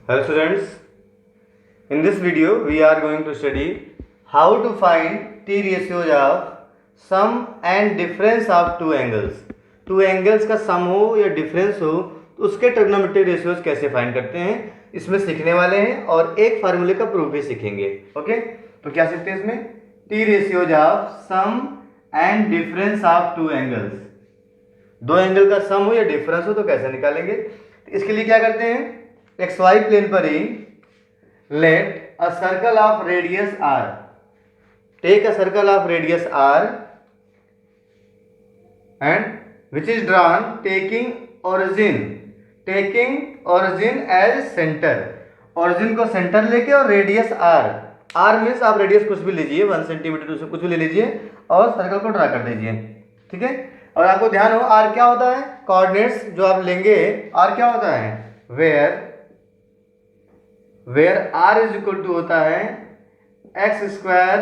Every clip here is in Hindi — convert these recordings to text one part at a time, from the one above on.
Hello students, in this video we are going to study how to find T ratios of sum and difference of two angles. Two angles का सम हो या डिफरेंस हो तो उसके ट्रिग्नोमेट्रिक रेशियोज कैसे फाइंड करते हैं इसमें सीखने वाले हैं और एक फार्मूले का प्रूफ भी सीखेंगे। ओके, तो क्या सीखते हैं इसमें? T ratios of sum and difference of two angles. दो एंगल का सम हो या डिफरेंस हो तो कैसे निकालेंगे? तो इसके लिए क्या करते हैं, एक्स वाई प्लेन पर ही let a circle of radius r, take a circle of radius r and which is drawn taking origin as center, origin को सेंटर लेके और रेडियस r, r मीन्स आप रेडियस कुछ भी लीजिए 1 सेंटीमीटर से कुछ भी ले लीजिए और सर्कल को ड्रा कर दीजिए। ठीक है, और आपको ध्यान हो r क्या होता है, कोऑर्डिनेट्स जो आप लेंगे r क्या होता है, where r is equal to होता है x square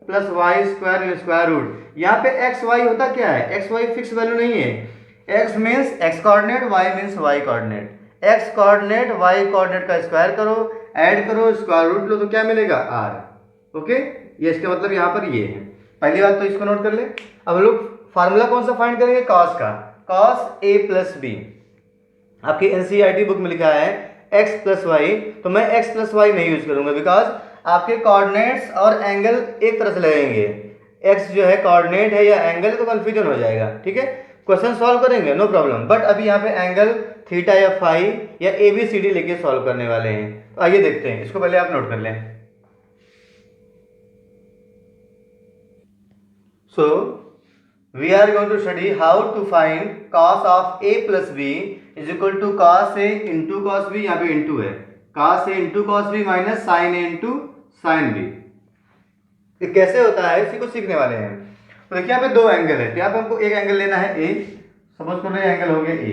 plus y square in square root. यहाँ पे एक्स वाई होता क्या है, एक्स वाई फिक्स वैल्यू नहीं है, x means x coordinate, y means y coordinate. X coordinate y coordinate का स्क्वायर करो, ऐड करो, स्क्वायर रूट लो तो क्या मिलेगा, आर। ओके, ये इसका मतलब यहाँ पर ये है। पहली बात तो इसको नोट कर ले। अब हम लोग फार्मूला कौन सा फाइंड करेंगे, कॉस का, कॉस ए प्लस बी। आपकी एनसीईआरटी बुक में लिखा है एक्स प्लस वाई, तो मैं एक्स प्लस वाई नहीं यूज करूंगा बिकॉज आपके कोऑर्डिनेट्स और एंगल एक तरह से लगेंगे। एक्स जो है कोऑर्डिनेट है या एंगल है तो कंफ्यूजन हो जाएगा। ठीक है, क्वेश्चन सॉल्व करेंगे नो प्रॉब्लम, बट अभी यहाँ पे एंगल थीटा या फाई या ए बी सी डी लेके सॉल्व करने वाले हैं। तो आइए देखते हैं, इसको पहले आप नोट कर लें। So we are going to study how to find cos of a plus B is equal to cos A into cos B, यहाँ पे इंटू है, कॉस ए into cos B minus sine ए इंटू साइन बी। ये कैसे होता है इसी को सीखने वाले हैं। तो देखिए यहाँ पे दो एंगल है, तो यहाँ पे हमको एक एंगल लेना है ए, सपोज कर रहे हैं एंगल हो गया a,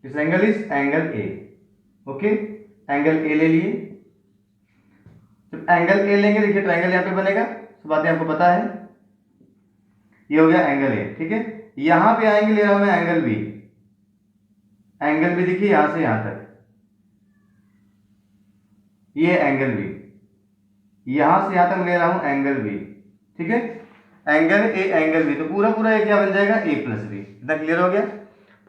this angle is angle a. Okay, angle a ले लिए। जब एंगल ए लेंगे देखिए ट्रायंगल यहाँ पे बनेगा, सब बातें आपको पता है। ये हो गया एंगल ए। ठीक है, यहाँ पे आएंगे, ले रहा हूं मैं एंगल बी, एंगल बी देखिए यहां से यहां तक, ये एंगल बी, यहां से यहां तक ले रहा हूं एंगल बी। ठीक है, एंगल ए एंगल बी, तो पूरा पूरा ये क्या बन जाएगा, ए प्लस बी। इतना क्लियर हो गया,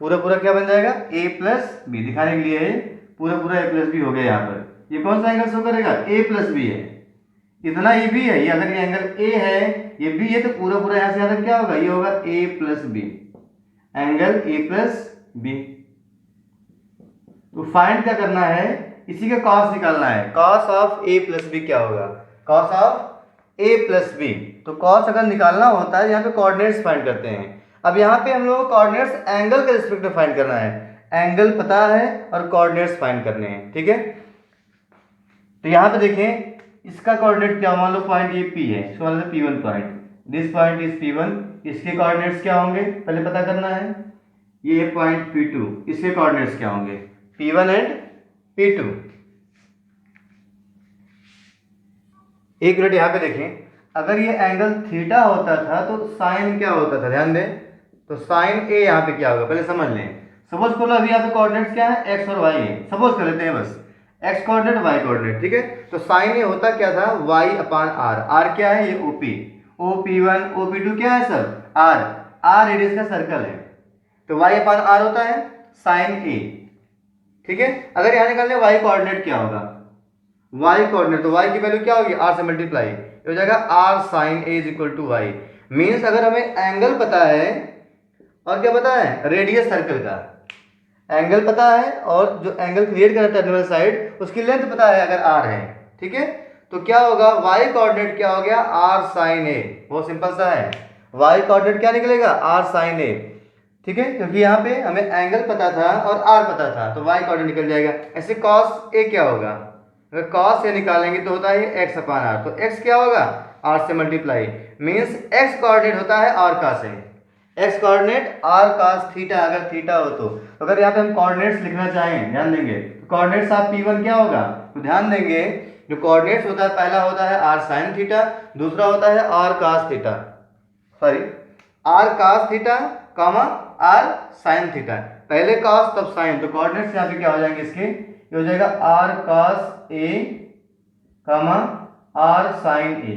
पूरा पूरा क्या बन जाएगा, ए प्लस बी। दिखाने के लिए पूरा पूरा ए प्लस बी हो गया। यहाँ पर ये कौन सा एंगल शो करेगा, ए प्लस बी है, इतना ये भी है, ये अगर ये एंगल ए है ये बी है तो पूरा पूरा यहाँ से यहाँ तक क्या होगा, ये होगा a plus b, angle a plus B. तो फाइंड क्या करना है, इसी का कॉस निकालना है। Cos of a plus b क्या होगा, cos of a plus B. तो कॉस अगर निकालना होता है यहाँ पे कोऑर्डिनेट्स फाइंड करते हैं। अब यहाँ पे हम लोग को कोऑर्डिनेट्स एंगल के रिस्पेक्ट में फाइंड करना है, एंगल पता है और कोऑर्डिनेट्स फाइंड करने हैं। ठीक है, तो यहाँ पे देखें इसका कोऑर्डिनेट क्या, मान लो पॉइंट ये पी है, इसको मान लो P1 point, this point is P1, इसके कोऑर्डिनेट्स क्या होंगे पहले पता करना है। ये पॉइंट P2, इसके कोऑर्डिनेट्स क्या होंगे, P1 एंड P2। एक मिनट यहाँ पे देखें, अगर ये एंगल थीटा होता था तो साइन क्या होता था, ध्यान दें, तो साइन ए यहाँ पे क्या होगा पहले समझ लें। सपोज कर लो अभी यहाँ पे कोऑर्डिनेट्स क्या है, एक्स और वाई है, सपोज कर लेते हैं बस, एक्स कोऑर्डिनेट वाई कोऑर्डिनेट। ठीक है, तो साइन ए होता क्या था, वाई अपान आर, आर क्या है, ये ओपी, OP1 OP2 क्या है सर, आर, आर रेडियस का सर्कल है, तो वाई अपान आर होता है साइन ए। ठीक है, अगर यहाँ निकालने वाई कोऑर्डिनेट क्या होगा, वाई कोऑर्डिनेट, तो वाई की वैल्यू क्या होगी, आर से मल्टीप्लाई हो जाएगा, r sine a is equal to y. Means अगर हमें एंगल पता है और क्या पता है, रेडियस सर्कल का एंगल पता है और जो एंगल क्रिएट कर रहा है टर्मिनल साइड उसकी लेंथ पता है अगर आर है। ठीक है, तो क्या होगा, वाई कोऑर्डिनेट क्या हो गया, आर साइन ए। बहुत सिंपल सा है, वाई कोऑर्डिनेट क्या निकलेगा, आर साइन ए। ठीक है, क्योंकि यहाँ पे हमें एंगल पता था और आर पता था तो वाई कोऑर्डिनेट निकल जाएगा। ऐसे कॉस ए क्या होगा, अगर कॉस ए निकालेंगे तो होता है एक्स अपान आर, तो एक्स क्या होगा, आर से मल्टीप्लाई, मीन्स एक्स कोऑर्डिनेट होता है r cos a, x coordinate r cos theta, अगर थीटा हो तो। अगर यहाँ पे हम कोऑर्डिनेट्स लिखना चाहें, ध्यान देंगे, तो कोऑर्डिनेट्स ऑफ P1 क्या होगा, तो ध्यान देंगे जो कोऑर्डिनेट्स होता है पहला होता है आर साइन थीटा, दूसरा होता है r cos theta, sorry r cos theta comma r sine theta, पहले कॉस तब साइन, तो कोऑर्डिनेट्स यहाँ पे क्या हो जाएंगे इसके, ये हो जाएगा are cos a comma r sine a.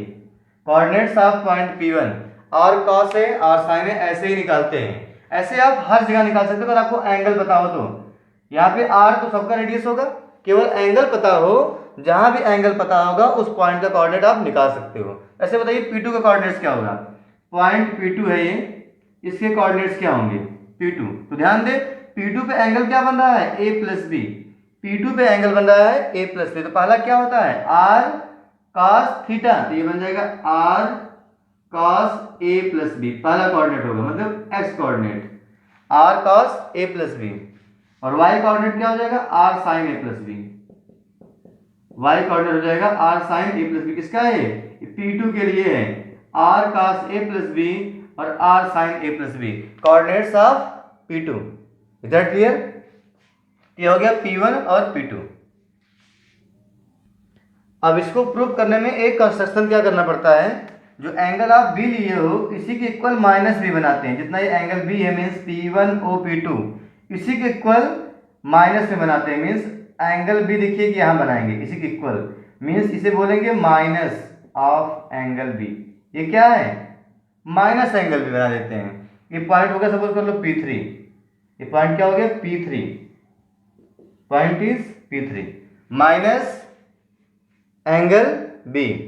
Coordinates of point P1 r cos a r sine a ऐसे ही निकालते हैं। ऐसे आप हर जगह निकाल सकते हो अगर आपको एंगल पता हो तो। यहाँ पे आर तो सबका रेडियस होगा, केवल एंगल पता हो, जहां भी एंगल पता होगा उस पॉइंट का कोऑर्डिनेट आप निकाल सकते हो। ऐसे बताइए P2 का कोऑर्डिनेट्स क्या होगा। पॉइंट P2 है ये, इसके कोऑर्डिनेट्स क्या होंगे P2। तो ध्यान दे P2 पे एंगल क्या बन रहा है a प्लस बी। P2 पे एंगल बन रहा है a प्लस बी, तो पहला क्या होता है r cos थीटा, तो ये बन जाएगा r cos a plus b, पहला कोऑर्डिनेट होगा मतलब x coordinate r cos a plus b. और y कोऑर्डिनेट क्या हो जाएगा r sin a plus b. y coordinate हो जाएगा r sin a plus b. किसका है P2 के लिए है r cos a plus b और r sin a plus b, coordinates of P2। Is that clear. ये हो गया P1 और P2। अब इसको प्रूव करने में एक कंस्ट्रक्शन क्या करना पड़ता है, जो एंगल आप बी लिए हो इसी के इक्वल माइनस बी बनाते हैं। जितना ये एंगल बी है मीन्स P1 O P2 इसी के इक्वल माइनस में बनाते हैं। मीन्स एंगल बी देखिए कि यहाँ बनाएंगे इसी के इक्वल, मीन्स इसे बोलेंगे माइनस ऑफ एंगल बी। ये क्या है माइनस एंगल बी बना देते हैं। ये पॉइंट हो गया सपोज कर लो P3, ये पॉइंट क्या हो गया P3, point is P3 minus angle b.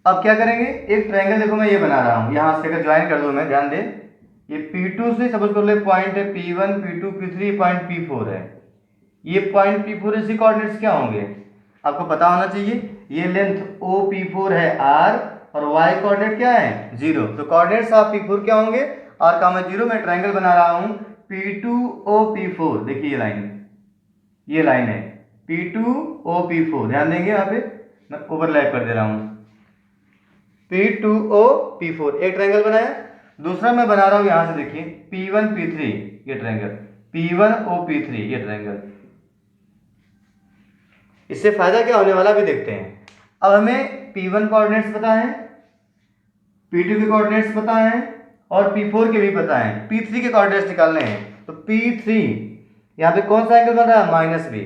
अब क्या करेंगे, एक ट्रायंगल देखो मैं ये बना रहा हूं, यहां से अगर ज्वाइन कर दूं मैं, ध्यान दे ये P2 से सपोज कर लो पॉइंट है P1 P2 P3 point P4 है। ये पॉइंट P4 इसके कोऑर्डिनेट्स क्या होंगे आपको पता होना चाहिए। ये लेंथ OP4 है r और y कोऑर्डिनेट क्या है 0, तो कोऑर्डिनेट्स ऑफ P4 क्या होंगे r का मैं 0 में ट्रायंगल बना रहा हूं P2OP4। देखिए ये लाइन है P2OP4, ध्यान देंगे यहाँ पे मैं ओवरलैप कर दे रहा हूं P2OP4 एक ट्रायंगल बनाया। दूसरा मैं बना रहा हूं यहां से देखिए P1P3 ये ट्रायंगल P1OP3 ये ट्रायंगल। इससे फायदा क्या होने वाला भी देखते हैं। अब हमें P1 कोऑर्डिनेट्स पता है, P2 के कोऑर्डिनेट्स पता है और P4 के भी पता है। P3 के कोऑर्डिनेट्स निकालने हैं, तो P3 यहाँ पे कौन सा एंगल बन रहा है माइनस बी।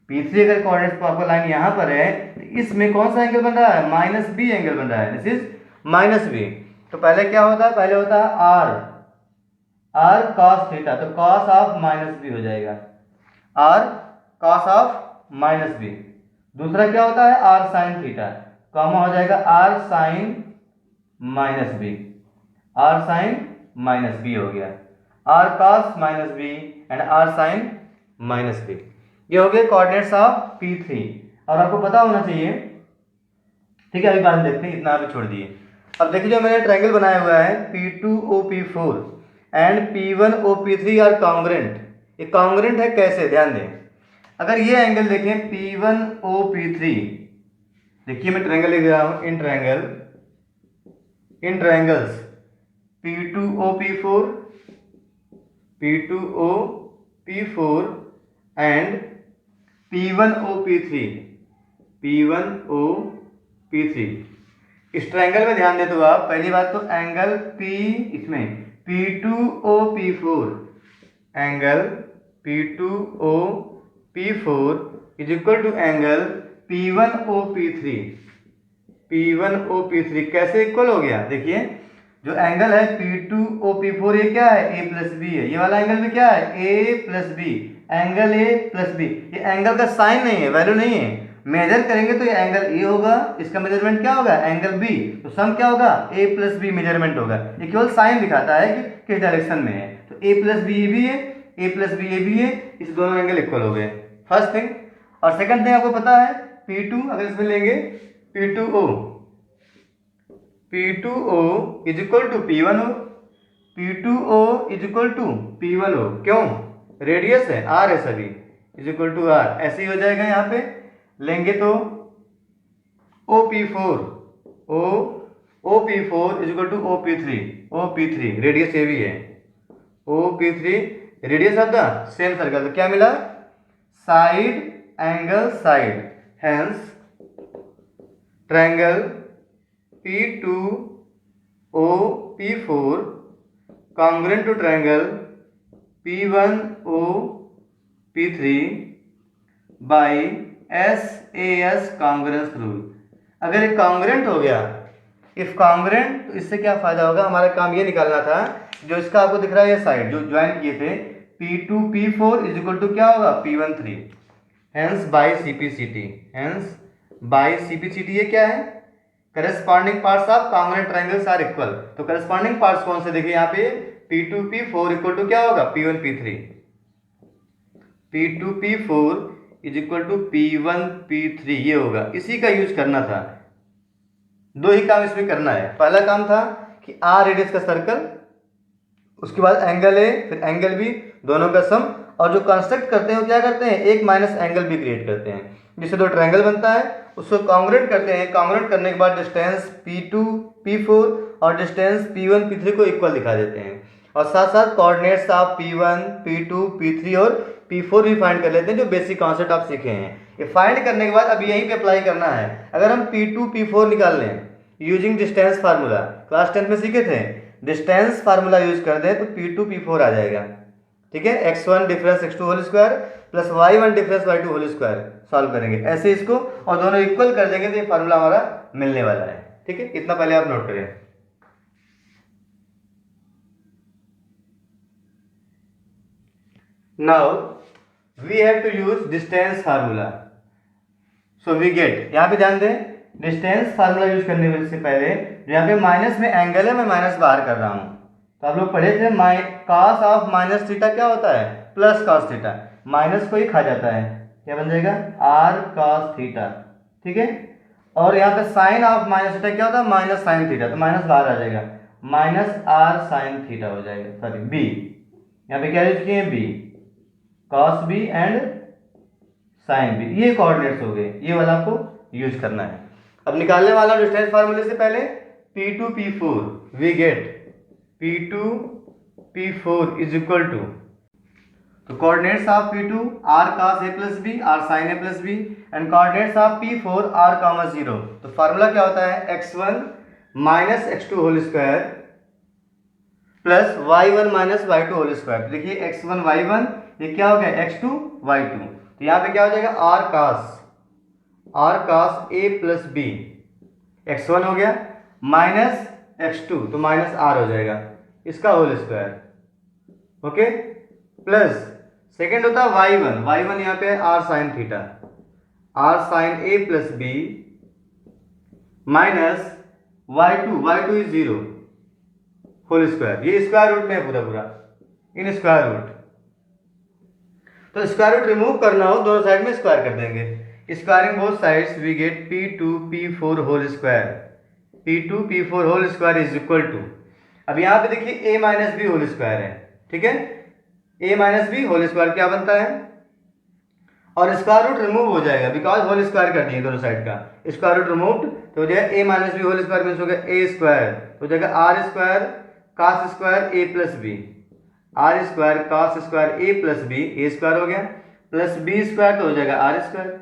P3 अगर कोऑर्डिनेट्स आपका लाइन यहाँ पर है तो इसमें कौन सा एंगल बन रहा है माइनस बी एंगल बन रहा है, दिस इज माइनस बी। तो पहले क्या होता है, पहले होता है r cos थीटा, तो cos ऑफ माइनस बी हो जाएगा r cos of minus b. दूसरा क्या होता है r sin थीटा, कॉमा हो जाएगा r sin minus b, r sin minus B हो गया r cos minus b and r sin minus b. ये हो गए कोऑर्डिनेट्स ऑफ P3 और आपको पता होना चाहिए। ठीक है, अभी बात देखते हैं, इतना अभी छोड़ दिए। अब देख लीजिए मैंने ट्रायंगल बनाया हुआ है P2OP4 and P1OP3 are congruent. ये कॉन्ग्रेंट है कैसे, ध्यान दें। अगर ये एंगल देखें P1OP3, देखिए मैं ट्रायंगल लिख रहा हूं इन ट्रायंगल्स P2OP4 एंड P1OP3 इस ट्रायंगल में ध्यान दे तो आप पहली बात तो एंगल P इसमें P2OP4 angle P2OP4 is equal to angle P1OP3 कैसे इक्वल हो गया। देखिए जो एंगल है P2OP4 ये क्या है a प्लस बी है, ये वाला एंगल भी क्या है a plus b, angle a plus b. ये एंगल का साइन नहीं है, वैल्यू नहीं है, मेजर करेंगे तो ये एंगल ए होगा, इसका मेजरमेंट क्या होगा एंगल बी, तो सम क्या होगा a प्लस बी मेजरमेंट होगा। ये केवल साइन दिखाता है कि किस डायरेक्शन में है, तो a प्लस बी ये भी है, a प्लस बी ये भी है, इस दोनों एंगल इक्वल हो गए, फर्स्ट थिंग। और सेकंड थिंग आपको पता है P2 अगर इसमें लेंगे P2O is equal to P1O, P2O is equal to P1O, क्यों रेडियस है r है सभी, इज इक्वल टू r, ऐसे ही हो जाएगा। यहाँ पे लेंगे तो OP4 is equal to OP3 radius ये भी है, OP3 radius of the same circle, तो क्या मिला side angle side, hence triangle P2OP4 congruent to triangle P1OP3 by SAS congruence rule. अगर ये कॉन्ग्रुएंट हो गया, इफ कॉन्ग्रुएंट, तो इससे क्या फायदा होगा, हमारा काम ये निकालना था, जो इसका आपको दिख रहा है ये साइड जो ज्वाइन किए थे, P2 P4 is equal to क्या होगा, P1 3, hence by CPCT, hence by CPCT। ये क्या है, corresponding parts of congruent triangles are equal. तो करस्पॉन्डिंग पार्ट्स कौन से देखिए यहाँ पे, P2 P4 इक्वल टू क्या होगा, P1 P3, P2 P4 is equal to P1 P3, ये होगा, इसी का यूज करना था। दो ही काम इसमें करना है, पहला काम था कि R रेडियस का सर्कल, उसके बाद एंगल A फिर एंगल B, दोनों का सम, और जो कंस्ट्रक्ट करते हैं वो क्या करते हैं, एक माइनस एंगल भी क्रिएट करते हैं, जिससे दो ट्रायंगल बनता है, उसको कॉन्ग्रुएंट करते हैं। कॉन्ग्रुएंट करने के बाद डिस्टेंस P2 P4 और डिस्टेंस P1 P3 को इक्वल दिखा देते हैं, और साथ साथ coordinates of P1 P2 P3 और P4 भी फाइंड कर लेते हैं, जो बेसिक कॉन्सेप्ट आप सीखे हैं। ये फाइंड करने के बाद अब यहीं पे अप्लाई करना है। अगर हम P2 P4 निकाल लें यूजिंग डिस्टेंस फार्मूला, क्लास 10 में सीखे थे, डिस्टेंस फार्मूला यूज कर दें तो P2 P4 आ जाएगा। ठीक है, x1 difference x2 whole square plus y1 difference y2 whole square solve करेंगे ऐसे इसको, और दोनों इक्वल कर देंगे तो ये फार्मूला हमारा मिलने वाला है। ठीक है, इतना पहले आप नोट करें। Now we have to use distance formula, so we get, यहाँ पे ध्यान दें, डिस्टेंस फार्मूला यूज करने से पहले यहाँ पे माइनस में एंगल है, मैं माइनस बाहर कर रहा हूँ, तो आप लोग पढ़े थे कॉस ऑफ माइनस थीटा क्या होता है, प्लस कॉस थीटा, माइनस को ही खा जाता है, क्या बन जाएगा, आर कॉस थीटा। ठीक है, और यहाँ पे साइन ऑफ माइनस थीटा क्या होता है, माइनस साइन थीटा, तो माइनस बाहर आ जाएगा, माइनस आर साइन थीटा हो जाएगा, सॉरी बी, यहाँ पे क्या यूज किए, b cos b and sine B, ये कोऑर्डिनेट्स हो गए, ये वाला आपको यूज करना है। अब निकालने वाला डिस्टेंस फार्मूले से पहले P2 P4 we get P2 P4 is equal to, तो coordinates of P2 r cos a plus b, r sin a plus B, and coordinates of P4 r comma 0। तो फार्मूला क्या होता है, x1 minus x2 whole square plus y1 minus y2 whole square. देखिए x1 y1, ये क्या हो गया x2 y2, तो यहाँ पे क्या हो जाएगा r cos a plus b, x1 हो गया माइनस x2 तो माइनस r हो जाएगा, इसका whole square. Okay, plus second होता है y1 यहाँ पे r sine theta, r sine a plus b minus y2 is 0 whole square, ये स्क्वायर रूट में है पूरा इन स्क्वायर रूट, तो स्क्वायर रूट रिमूव करना हो दोनों साइड में स्क्वायर कर देंगे, squaring both sides we get P2 P4 whole square, P2 P4 whole square is equal to, अब यहाँ पे देखिए a minus b whole square है। ठीक है, a minus b whole square क्या बनता है, और स्क्वायर रूट रिमूव हो जाएगा बिकॉज होल स्क्वायर कर दिए दोनों साइड का, स्क्वायर रूट रिमूव्ड तो हो जाएगा a minus b whole square means हो गया a स्क्वायर, तो हो जाएगा r square cos square a plus b, r square cos square a plus b, a square हो गया प्लस b स्क्वायर तो हो जाएगा r square,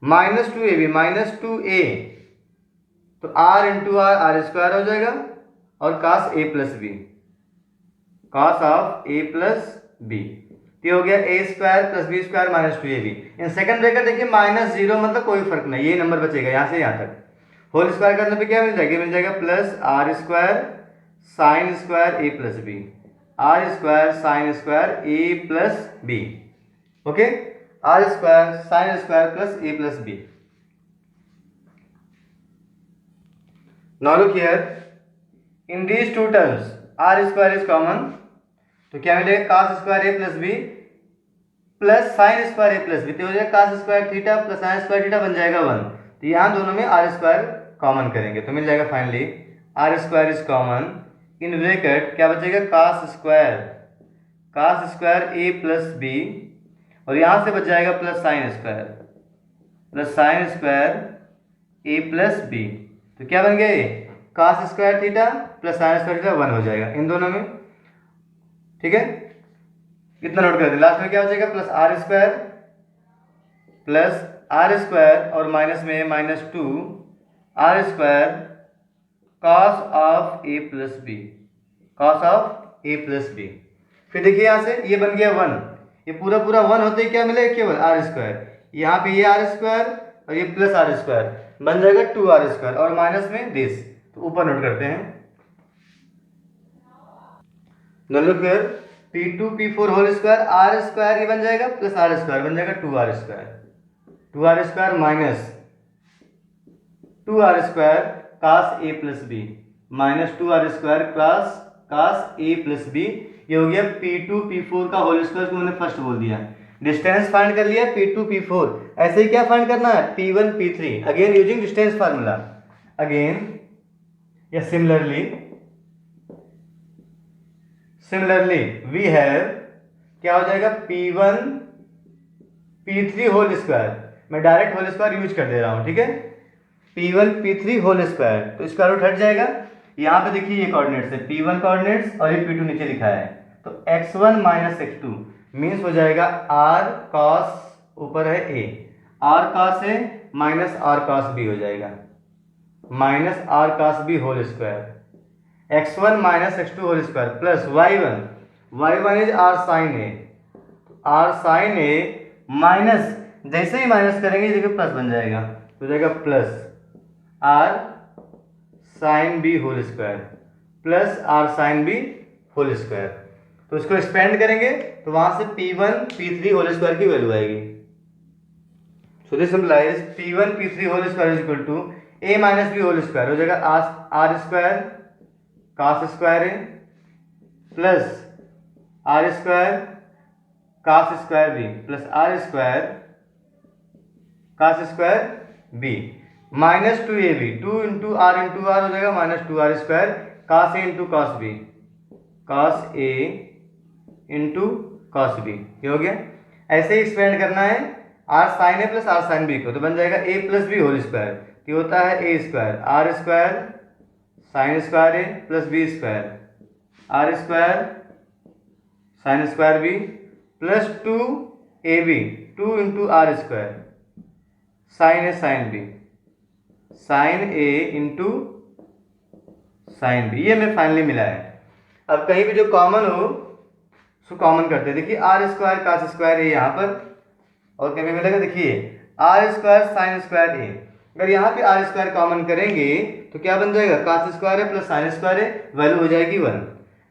minus 2ab minus 2a, तो r इंटू आर स्क्वायर हो जाएगा, और cos a plus B, cos of a plus b, ये हो गया a square plus b square minus 2ab। In second bracket देखिए माइनस 0 मतलब कोई फर्क नहीं, ये नंबर बचेगा यहाँ से यहाँ तक, होल स्क्वायर करने पे क्या मिल जाएगा plus r square sine square a plus b, r square sine square a plus B. Okay, r square sine square plus a plus b. Now look here, in these two terms r square is common, तो क्या मिलेगा cos square a plus b plus sine square a plus B, तो हो जाएगा cos square theta plus sine square theta बन जाएगा 1, तो यहाँ दोनों में r स्क्वायर कॉमन करेंगे तो मिल जाएगा finally r square is common, in bracket क्या बचेगा cos square a plus b, और यहाँ से बच जाएगा plus sine square a plus B, तो क्या बन गया ये cos square theta plus sine square theta 1 हो जाएगा इन दोनों में। ठीक है, कितना नोट कर दें, लास्ट में क्या हो जाएगा प्लस आर स्क्वायर और माइनस में minus 2 r square cos of a plus b, फिर देखिए यहाँ से ये बन गया 1, ये पूरा पूरा 1 होते ही क्या मिलेगा, केवल आर स्क्वायर। यहाँ पे ये आर स्क्वायर और ये प्लस आर स्क्वायर बन जाएगा 2r स्क्वायर, और माइनस में दिस, तो ऊपर नोट करते हैं। Look here, P2 P4 whole square r square ये बन जाएगा प्लस आर स्क्वायर बन जाएगा 2r square, 2r square minus 2r square cos a plus b minus 2r square cos a plus b. ये हो गया P2 P4 का होल स्क्वायर को मैंने फर्स्ट बोल दिया। डिस्टेंस फाइंड कर लिया P2 P4। ऐसे ही क्या फाइंड करना है, P1 P3 again using distance formula. Again या सिमिलरली वी हैव, क्या हो जाएगा, P1 P3 होल स्क्वायर। मैं डायरेक्ट होल स्क्वायर यूज कर दे रहा हूं, ठीक है। P1 P3 होल स्क्वायर, तो स्क्वायर रूट हट जाएगा। यहाँ पे देखिए ये कोऑर्डिनेट्स है, P1 कोऑर्डिनेट्स और ये P2 नीचे लिखा है, तो x1 माइनस x2 मीन्स हो जाएगा r cos, ऊपर है a, r cos a minus r cos b हो जाएगा, minus r cos b whole square, x1 minus x2 whole square plus y1 is r sin a, r sin a minus, जैसे ही माइनस करेंगे देखिए प्लस बन जाएगा, हो जाएगा plus r sin b whole square plus r sin b whole square. तो इसको एक्सपेंड करेंगे तो वहां से P1 P3 होल स्क्वायर की वैल्यू आएगी। So this implies P1 P3 whole square is equal to a minus b whole square, हो जाएगा r square cos square a plus r square cos square b plus r square cos square b minus 2ab, 2 into r हो जाएगा minus 2r square cos a into cos b, cos a into cos b, ये हो गया। ऐसे ही एक्सपेंड करना है r sin a plus r sin b को, तो बन जाएगा a plus b whole square, ये होता है a square r square sin square a plus b square r square sin square b plus 2ab, 2 into r square sin a sin b, sine A into sine B, ये हमें फाइनली मिला है। अब कहीं भी जो कॉमन हो उसको कॉमन करते हैं। देखिए are square cos square a यहाँ पर, और कहीं मिलेगा, देखिए आर स्क्वायर साइन स्क्वायर ए, अगर यहाँ पे आर स्क्वायर कॉमन करेंगे तो क्या बन जाएगा, कास स्क्वायर है प्लस साइन स्क्वायर है, वैल्यू हो जाएगी 1।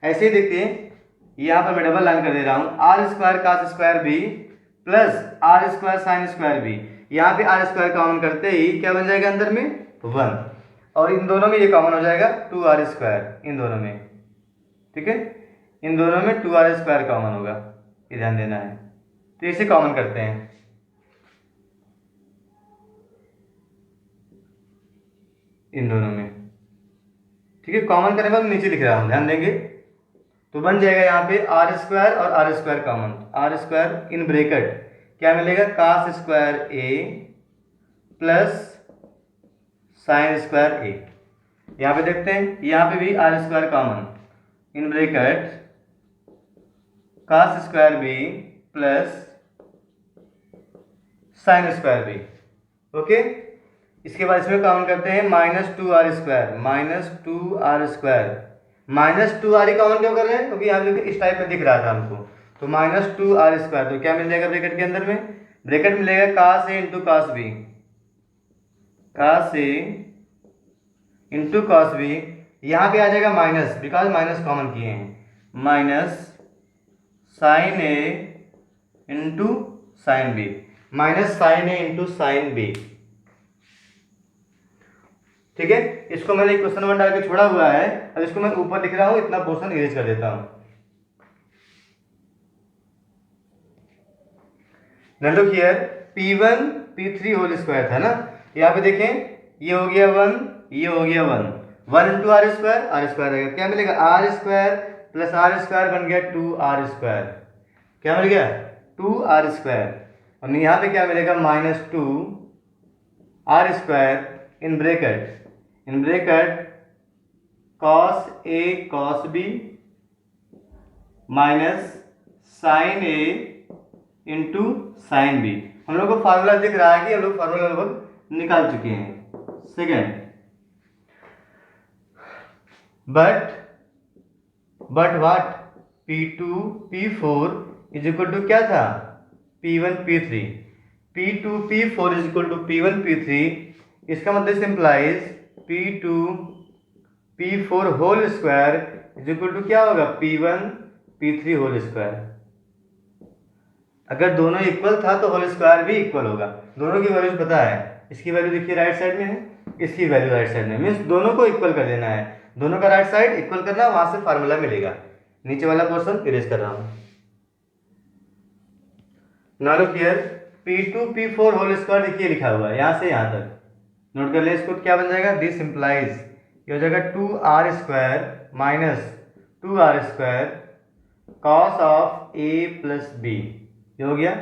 ऐसे ही देखिए यहाँ पर मैं डबल लाइन कर दे रहा हूँ, r square cos square b plus r square sine square b, यहाँ पे आर स्क्वायर कॉमन करते ही क्या बन जाएगा अंदर में 1, और इन दोनों में ये कॉमन हो जाएगा 2r स्क्वायर, इन दोनों में, ठीक है, इन दोनों में 2r स्क्वायर कॉमन होगा, ये ध्यान देना है। तो इसे कॉमन करते हैं, इन दोनों में, ठीक है। कॉमन करने के बाद नीचे लिख रहा हूं, ध्यान देंगे, तो बन जाएगा यहाँ पे आर स्क्वायर और r square common, r square in bracket क्या मिलेगा, cos square a plus sine square a. यहाँ पे देखते हैं, यहाँ पे भी r square common, in bracket cos square b plus sine square b, okay. इसके बाद इसमें कॉमन करते हैं minus 2r square, minus 2r square, minus 2r ही कॉमन क्यों कर रहे हैं, क्योंकि यहाँ पे इस टाइप में दिख रहा था हमको, तो माइनस 2r स्क्वायर, तो क्या मिल जाएगा ब्रैकेट के अंदर में, ब्रैकेट मिलेगा कास ए इंटू कास बी, कास ए इंटू कॉस बी, यहाँ पे आ जाएगा माइनस, बिकॉज माइनस कॉमन किए हैं, माइनस साइन ए into sine b, minus sine ए इंटू साइन बी, ठीक है। इसको मैंने क्वेश्चन 1 डाल के छोड़ा हुआ है, अब इसको मैं ऊपर लिख रहा हूं, इतना पोर्शन इरेज कर देता हूं। Now look here, P1 P3 whole square था ना, यहाँ पे देखें ये हो गया 1, ये हो गया 1, 1 इंटू आर स्क्वायर रहेगा, क्या मिलेगा, r square plus r square बन गया 2r स्क्वायर, क्या मिल गया 2r स्क्वायर, और यहाँ पे क्या मिलेगा minus 2r square in bracket cos a cos B minus sine A into sine b. हम लोग को फार्मूला दिख रहा है कि हम लोग फार्मूला लगभग निकाल चुके हैं। Second, but what, P2 P4 is equal to क्या था, P1 P3, P2 P4 is equal to P1 P3। इसका मतलब simplify P2 P4 whole square is equal to क्या होगा, P1 P3 होल स्क्वायर। अगर दोनों इक्वल था तो होल स्क्वायर भी इक्वल होगा। दोनों की वैल्यूज पता है, इसकी वैल्यू देखिए राइट साइड में है, इसकी वैल्यू राइट साइड में, मीन्स दोनों को इक्वल कर देना है। दोनों का राइट साइड इक्वल करना, वहां से फार्मूला मिलेगा। नीचे वाला पोर्शन इरेज कर रहा हूं। Now look here, P2 P4 whole square देखिए लिखा हुआ है, यहां से यहां तक नोट कर ले इसको। क्या बन जाएगा, दिस इंप्लाइज, ये हो जाएगा 2r square minus 2r square cos of a plus b, ये हो गया,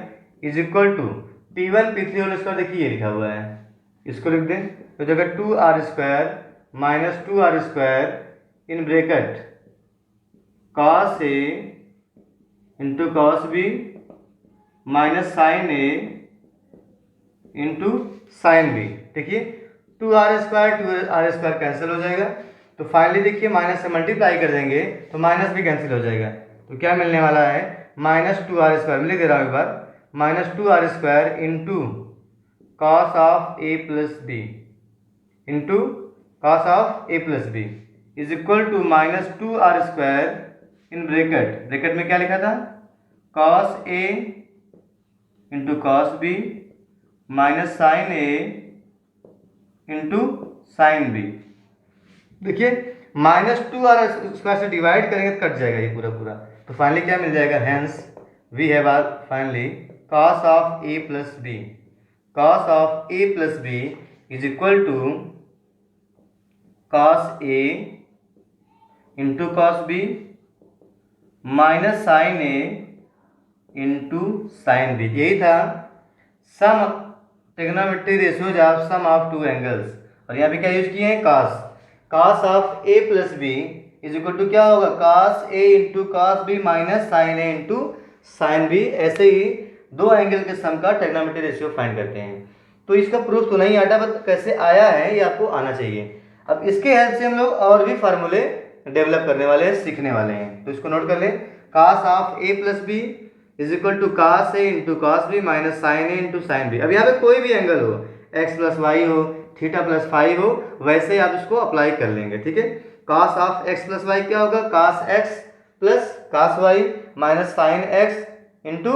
is equal to P1 P3 whole square देखिए ये लिखा हुआ है, इसको लिख दें तो जगह 2r square minus 2r square in bracket cos a into cos b minus sine a into sine b। देखिए 2r स्क्वायर कैंसिल हो जाएगा, तो फाइनली देखिए माइनस से मल्टीप्लाई कर देंगे तो माइनस भी कैंसिल हो जाएगा। तो क्या मिलने वाला है, माइनस 2r स्क्वायर, मैं लिख दे रहा हूँ एक बार, minus 2r square into cos of a plus B into cos of a plus B is equal to minus 2r square in bracket में क्या लिखा था, cos a into cos B minus sine a into sine b. देखिए माइनस 2r स्क्वायर से डिवाइड करेंगे तो कट जाएगा ये पूरा पूरा, तो फाइनली क्या मिल जाएगा, hence we have finally cos of a plus B, cos of a plus B is equal to cos a into cos b minus sine a into sine B. यही था some trigonometry ratios of sum of two angles, और यहाँ पे क्या यूज किए हैं, cos of a plus B is equal to क्या होगा, cos a into cos b minus sine a into sine b। ऐसे ही दो एंगल के सम का ट्रिग्नोमेट्री रेशियो फाइंड करते हैं। तो इसका प्रूफ तो नहीं आता, बट कैसे आया है ये आपको आना चाहिए। अब इसके हेल्प से हम लोग और भी फार्मूले डेवलप करने वाले हैं, सीखने वाले हैं। तो इसको नोट कर लें, cos of a plus B is equal to cos a into cos b minus sine a into sine b। अब यहाँ पे कोई भी एंगल हो, x प्लस वाई हो, थीटा प्लस फाइव हो, वैसे ही आप इसको अप्लाई कर लेंगे, ठीक है। cos of x plus Y क्या होगा, cos x plus cos y minus sine x into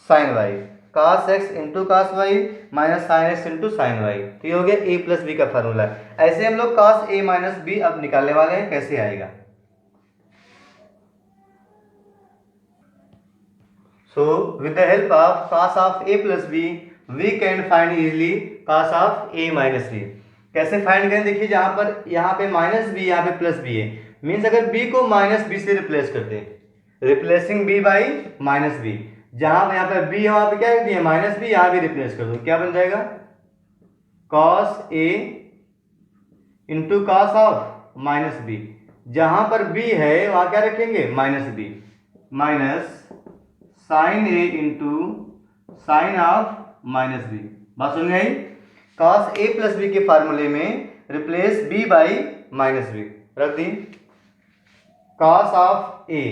sine y, cos x into cos y minus sine x into sine y। तो ये हो गया a प्लस बी का फार्मूला। ऐसे हम लोग cos a माइनस बी अब निकालने वाले हैं, कैसे आएगा। So with the help of cos of a plus b we can find easily cos of a minus b। कैसे फाइंड करें, देखिए जहां पर यहाँ पे माइनस बी, यहाँ पे प्लस बी है, मीन्स अगर b को माइनस बी से रिप्लेस करते हैं, replacing b by minus B, जहां यहाँ पे b है वहां पे क्या कर दिए माइनस बी, यहाँ भी रिप्लेस कर दो, क्या बन जाएगा, cos a into cos of minus B. जहां पर b है वहां क्या रखेंगे, minus B, minus sine A into sine of minus B. बात समझ में आई। cos a प्लस बी के फार्मूले में replace b by minus B रख दी, cos of a,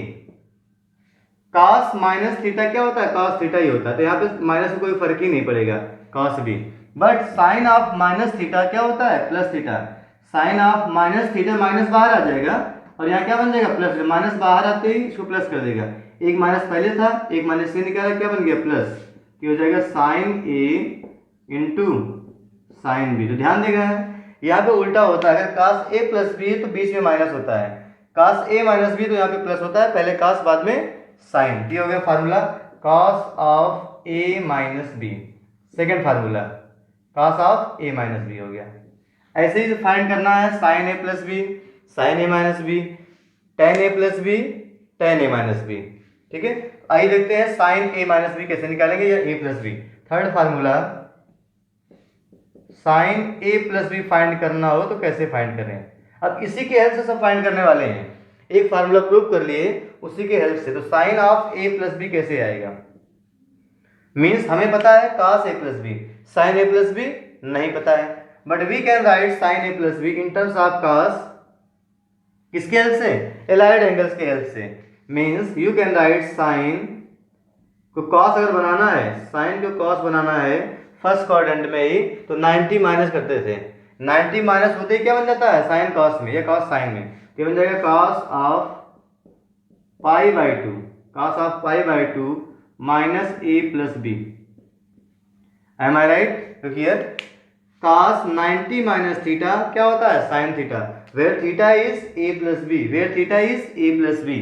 cos minus theta क्या होता है, cos थीटा ही होता है, तो यहाँ पे माइनस में कोई फर्क ही नहीं पड़ेगा, cos b। But sine of minus theta क्या होता है, plus theta, sine of minus theta minus बाहर आ जाएगा और यहाँ क्या बन जाएगा, प्लस, माइनस बाहर आते ही इसको प्लस कर देगा, एक माइनस पहले था, एक माइनस से निकाला, क्या बन गया, प्लस, कि हो जाएगा साइन ए इंटू साइन बी। तो ध्यान देगा यहाँ पे उल्टा होता है, अगर cos a प्लस बी तो बीच में माइनस होता है, cos a माइनस बी तो यहाँ पे प्लस होता है, पहले cos बाद में साइन। ये हो गया formula cos of a minus B, second formula cos of a minus B हो गया। ऐसे ही फाइंड करना है sine a plus B, sine a minus B, tan a plus B, tan a minus B, ठीक है। आइए देखते हैं साइन a माइनस बी कैसे निकालेंगे, या a plus B. Third formula, sine a plus B find करना हो तो कैसे फाइंड करें। अब इसी के हेल्प से सब फाइंड करने वाले हैं, एक फार्मूला प्रूव कर लिए उसी के हेल्प से। तो sine of a plus B कैसे आएगा, मीन्स हमें पता है cos a plus B, sine a plus B नहीं पता है, but we can write sine a plus B in terms of cos, किसके हेल्प से, एलाइड एंगल्स के हेल्प से, means you can write sine को कॉस अगर बनाना है, साइन को कॉस बनाना है फर्स्ट क्वाड्रेंट में ही, तो 90 माइनस करते थे। 90 माइनस होते ही क्या बन जाता है, साइन कॉस में या कॉस साइन में, क्या बन जाएगा, cos of pi by two, cos of pi by two minus A plus B. Am I right? Look here, cos 90 minus theta क्या होता है, sine theta, where theta is A plus B, where theta is A plus B.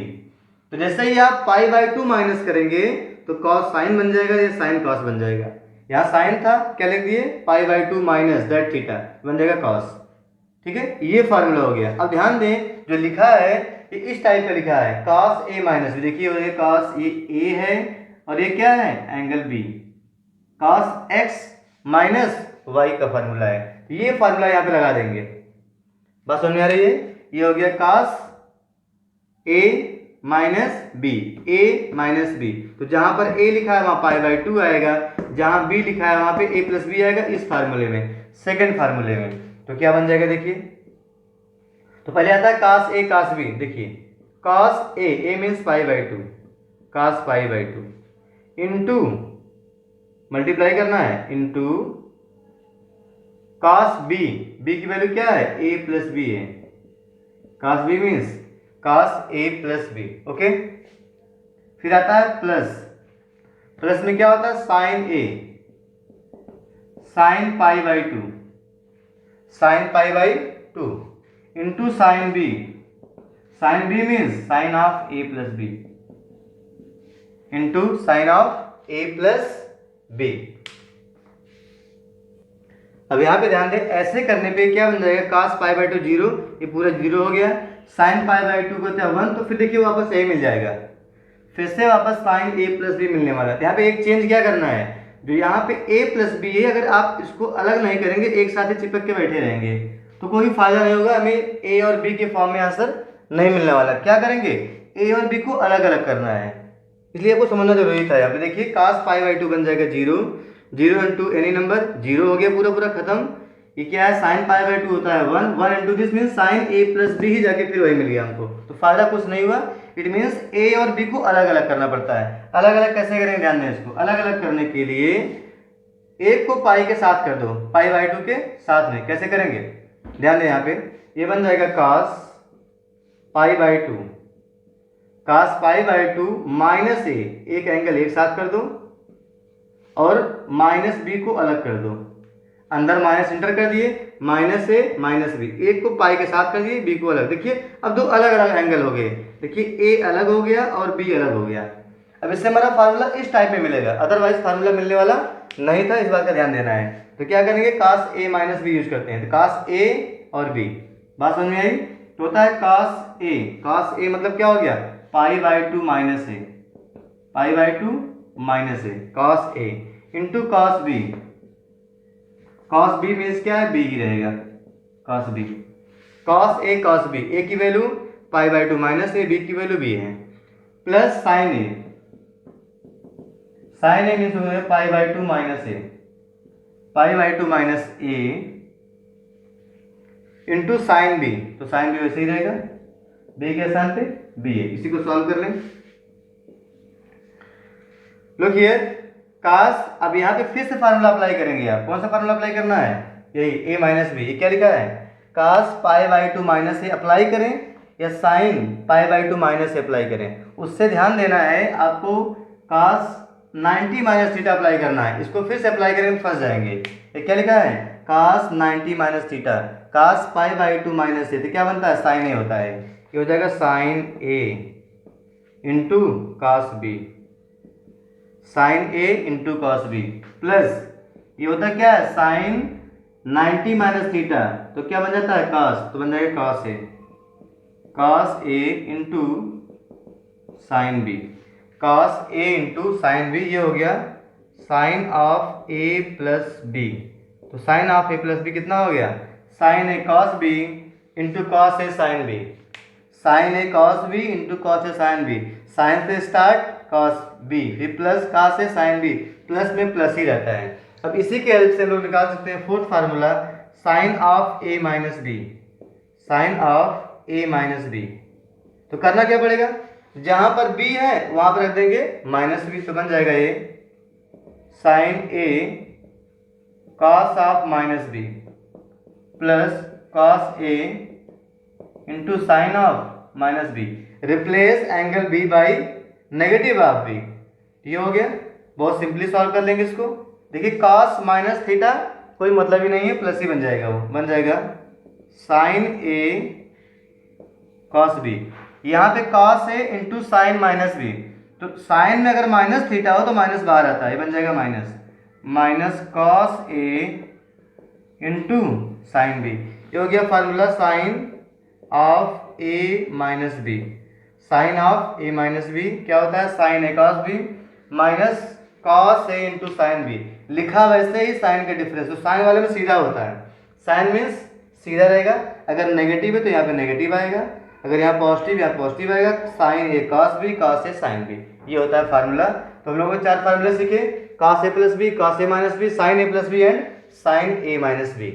तो जैसे ही आप पाई बाई टू माइनस करेंगे तो cos साइन बन जाएगा, ये साइन cos बन जाएगा। यहाँ साइन था, क्या लिख दिए, पाई by two minus that theta बन जाएगा cos। ठीक है, ये फार्मूला हो गया। अब ध्यान दें, जो लिखा है ये इस टाइप का लिखा है, cos a माइनस बी। देखिए ये cos ये a है और ये क्या है, angle b, cos x minus y का फार्मूला है। तो ये फार्मूला यहाँ पे लगा देंगे। बात समझ में आ रही है? ये हो गया cos a minus B, a minus B. तो जहां पर a लिखा है वहां पाई बाई टू आएगा, जहां b लिखा है वहां पे a प्लस बी आएगा, इस फार्मूले में, सेकंड फार्मूले में। तो क्या बन जाएगा, देखिए, तो पहले आता है cos a cos b। देखिए cos a means pi by two, cos pi by two into multiply करना है, इंटू cos b, b की वैल्यू क्या है, a प्लस बी है, cos b means cos a plus B. Okay, फिर आता है प्लस, प्लस में क्या होता है, sine a, sine pi by two, sine pi by two into sine b, sine b means sine of a plus B into sine of a plus B. अब यहाँ पे ध्यान दें, ऐसे करने पे क्या बन जाएगा, cos pi by to zero, ये पूरा जीरो हो गया, साइन पाई बाई टू को वन, तो फिर देखिए वापस a मिल जाएगा, फिर से वापस साइन a प्लस बी मिलने वाला है। यहाँ पे एक चेंज क्या करना है, जो यहाँ पे a प्लस बी है, अगर आप इसको अलग नहीं करेंगे, एक साथ ही चिपक के बैठे रहेंगे तो कोई फायदा नहीं होगा, हमें a और b के फॉर्म में आंसर नहीं मिलने वाला। क्या करेंगे, a और b को अलग अलग करना है, इसलिए आपको समझना जरूरी था। यहाँ पे देखिए cos पाई बाई टू बन जाएगा zero, zero into any number, zero हो गया पूरा पूरा खत्म। ये क्या है, साइन पाई बाई टू होता है one, one into this means sine A plus b ही जाके फिर वही मिल गया हमको, तो फायदा कुछ नहीं हुआ। इट मीन्स ए और बी को अलग अलग करना पड़ता है। अलग अलग कैसे करेंगे, ध्यान दें, इसको अलग अलग करने के लिए एक को पाई के साथ कर दो, पाई बाई टू के साथ में, कैसे करेंगे, ध्यान दें, यहाँ पे ये बन जाएगा cos pi by two, cos pi by two minus a, एक एंगल एक साथ कर दो और माइनस बी को अलग कर दो, अंदर माइनस इंटर कर दिए, माइनस ए माइनस बी, एक को पाई के साथ कर दिए, बी को अलग। देखिए अब दो अलग अलग एंगल हो गए, देखिए ए अलग हो गया और बी अलग हो गया। अब इससे हमारा फार्मूला इस टाइप में मिलेगा, अदरवाइज फार्मूला मिलने वाला नहीं था, इस बात का ध्यान देना है। तो क्या करेंगे, cos a minus B use करते हैं, तो cos a और b, बात समझ में आई? तो होता है cos a मतलब क्या हो गया, pi by two minus A, pi by two minus A, cos a into cos b, cos b means क्या है, b ही रहेगा, cos b, cos a cos b, a की value pi by two minus A, b की वैल्यू b है, plus sine a, sine A means हो गया pi by two minus A, pi by two minus A into sine B, तो साइन बी वैसे ही रहेगा, बी के स्थान पे बी है। इसी को सॉल्व कर लें, लुक हियर, कास, अब यहाँ पे फिर से फार्मूला अप्लाई करेंगे। आप कौन सा फार्मूला अप्लाई करना है, यही a माइनस बी, ये क्या लिखा है, cos pi by two minus a apply करें या sine pi by two minus a apply करें। उससे ध्यान देना है आपको, कास 90 माइनस थीटा अप्लाई करना है, इसको फिर से अप्लाई करेंगे फंस जाएंगे। ये क्या लिखा है, cos 90 minus theta, cos pi by two minus a, तो क्या बनता है, साइन ए होता है, ये हो जाएगा साइन ए इंटू कास बी, साइन ए इंटू कॉस बी, प्लस ये होता क्या है, साइन 90 माइनस थीटा, तो क्या बन जाता है, कॉस, तो बन जाएगा cos a, cos A into sine b, cos A into sine B, ये हो गया sine of a plus B. तो sine of a plus b कितना हो गया, sine A cos b into cos a sine b, sine A cos b into cos a sine b, sine से स्टार्ट कॉस बी, फिर plus cos a sine b, plus में प्लस ही रहता है। अब इसी के हेल्प से हम लोग निकाल सकते हैं fourth formula, sine of A minus B, sine of A minus B. तो करना क्या पड़ेगा, जहां पर बी है वहां पर रख देंगे माइनस बी, तो बन जाएगा ये sine A cos of minus B plus cos A into sine of minus B. Replace angle B by negative of B. ये हो गया, बहुत सिंपली सॉल्व कर लेंगे इसको। देखिए कॉस माइनस थीटा कोई मतलब ही नहीं है, प्लस ही बन जाएगा, वो बन जाएगा साइन ए कॉस बी। यहाँ पे कॉस ए इंटू साइन माइनस बी, तो साइन में अगर माइनस थीटा हो तो माइनस बाहर आता है, ये बन जाएगा माइनस कॉस ए इंटू साइन बी। ये हो गया formula sine of A minus B. Sine of A minus B क्या होता है, साइन ए कॉस बी माइनस कॉस ए इंटू साइन बी। लिखा वैसे ही साइन का डिफरेंस, तो साइन वाले में सीधा होता है, साइन मीन्स सीधा रहेगा, अगर नेगेटिव है तो यहाँ पे नेगेटिव आएगा, अगर यहाँ पॉजिटिव यहाँ पॉजिटिव आएगा। Sign A cos B, cos a sine B, ये होता है फार्मूला। तो हम लोगों को 4 फार्मूले सीखे, cos A plus B, cos A minus B, sine A plus B and sine A minus B.